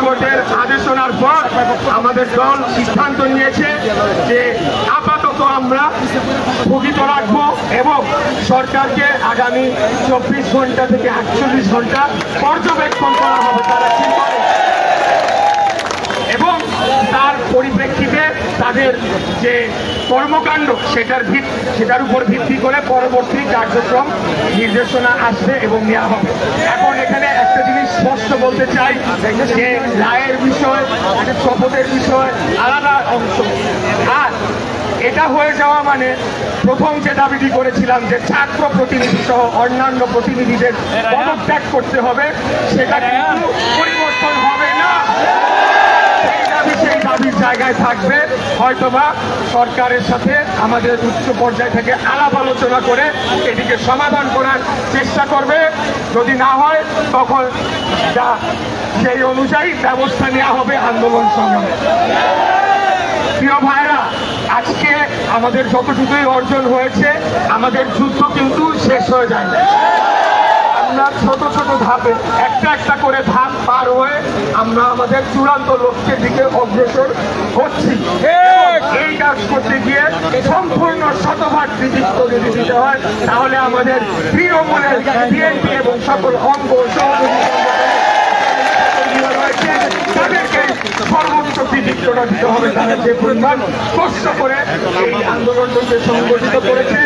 হাইকোর্টের আদেশনার পর আমাদের দল সিদ্ধান্ত নিয়েছে যে আপাতত আমরা স্থগিত রাখবো এবং সরকারকে আগামী 24 ঘন্টা থেকে 48 ঘন্টা পর্যবেক্ষণ করা হবে তারা কি করে, এবং তার পরিপ্রেক্ষিতে তাদের যে কর্মকাণ্ড সেটার উপর ভিত্তি করে পরবর্তী কার্যক্রম নির্দেশনা আসবে এবং নেওয়া হবে। এখন এখানে একটা জিনিস স্পষ্ট বলতে চাই যে রায়ের বিষয়, শপথের বিষয় আলাদা অংশ, আর এটা হয়ে যাওয়া মানে প্রথম যে দাবিটি করেছিলাম যে ছাত্র প্রতিনিধি সহ অন্যান্য প্রতিনিধিদের পদত্যাগ করতে হবে, সেটা কিন্তু পরিবর্তন হবে না। সেই দাবির জায়গায় থাকবে, হয়তোবা সরকারের সাথে আমাদের উচ্চ পর্যায় থেকে আলাপ আলোচনা করে এটিকে সমাধান করার চেষ্টা করবে। যদি না হয় তখন সেই অনুযায়ী ব্যবস্থা নেওয়া হবে আন্দোলন সংগ্রামে। প্রিয় ভাইরা, আজকে আমাদের যতটুকুই অর্জন হয়েছে, আমাদের যুদ্ধ কিন্তু শেষ হয়ে যায় না। আমরা ছোট ছোট ধাপে একটা একটা করে ধাপ পার হয়ে আমরা আমাদের চূড়ান্ত লক্ষ্যের দিকে অগ্রসর হচ্ছি। এই কাজ করতে গিয়ে সম্পূর্ণ শতভাগ কৃতিত্ব যদি দিতে হয়, তাহলে আমাদের তৃণমূলের বিএনপি এবং সকল অঙ্গ সহযোগী তাদেরকে সর্বোচ্চ কৃতিত্বটা দিতে হবে। তারা যে পরিমাণ কষ্ট করে এই আন্দোলনকে সংগঠিত করেছে,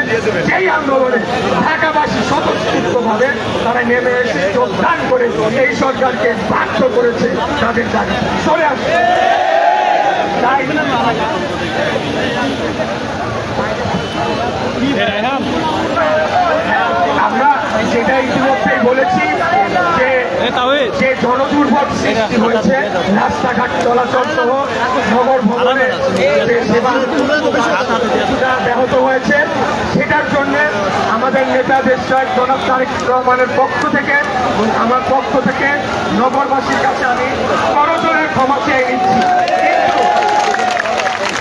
সেই আন্দোলনে ঢাকাবাসী স্বতঃস্ফূর্তভাবে তারা নেমে এসে যোগদান করে এই সরকারকে বাধ্য করেছে তাদের জায়গা সরে আসে। তাই আমরা যেটা ইতিমধ্যেই বলেছি যে জনদুর্ভোগ সৃষ্টি হয়েছে, রাস্তাঘাট চলাচল সহ নগর ভবনে যে সেবা ব্যাহত হয়েছে, সেটার জন্য আমাদের নেতা দেশনায়ক জনাব তারেক রহমানের পক্ষ থেকে, আমার পক্ষ থেকে নগরবাসীর কাছে আমি করজোড়ে ক্ষমা চেয়ে নিচ্ছি।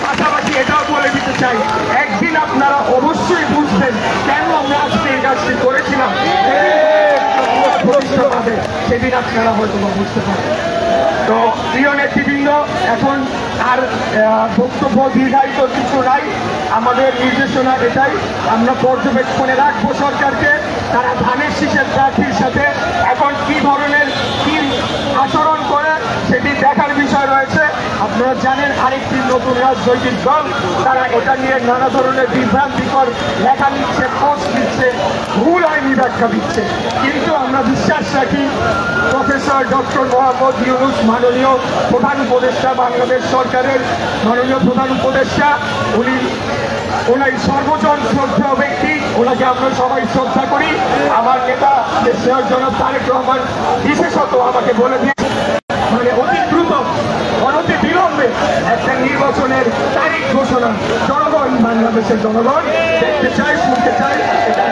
পাশাপাশি এটাও বলে দিতে চাই, একদিন আপনারা অবশ্যই বুঝবেন কেন আমরা আজকে এই কাজটি করেছিলাম। সেদিন আপনারা হয়তো বুঝতে পারবেন। তো প্রিয় নেতৃবৃন্দ, এখন আর বক্তব্য দীর্ঘায়িত কিছু নাই। আমাদের নির্দেশনা এটাই, আমরা পর্যবেক্ষণে রাখবো সরকারকে, তারা ধানের শীষের প্রার্থীর সাথে এখন কি ধরনের কি আচরণ করে সেটি দেখার বিষয় রয়েছে। আপনারা জানেন আরেকটি নতুন রাজনৈতিক দল, তারা এটা নিয়ে নানা ধরনের বিভ্রান্তিকর লেখা নিচ্ছে, পোস্ট দিচ্ছে, ভুল আইনি ব্যাখ্যা দিচ্ছে। কিন্তু আমরা বিশ্বাস রাখি প্রফেসর ডক্টর মোহাম্মদ ইউনূস, মাননীয় প্রধান উপদেষ্টা, বাংলাদেশ সরকারের মাননীয় প্রধান উপদেষ্টা, ওনার সর্বজন শ্রদ্ধেয় ব্যক্তি, ওনাকে আমরা সবাই শ্রদ্ধা করি। আমার নেতা দেশনায়ক জনাব তারেক রহমান বিশেষত আমাকে বলে দিয়েছে মানে অতি দ্রুত অনতি বিলম্বে একটা নির্বাচনের তারিখ ঘোষণা জনগণ, বাংলাদেশের জনগণ দেখতে চাই, শুনতে চাই, এটা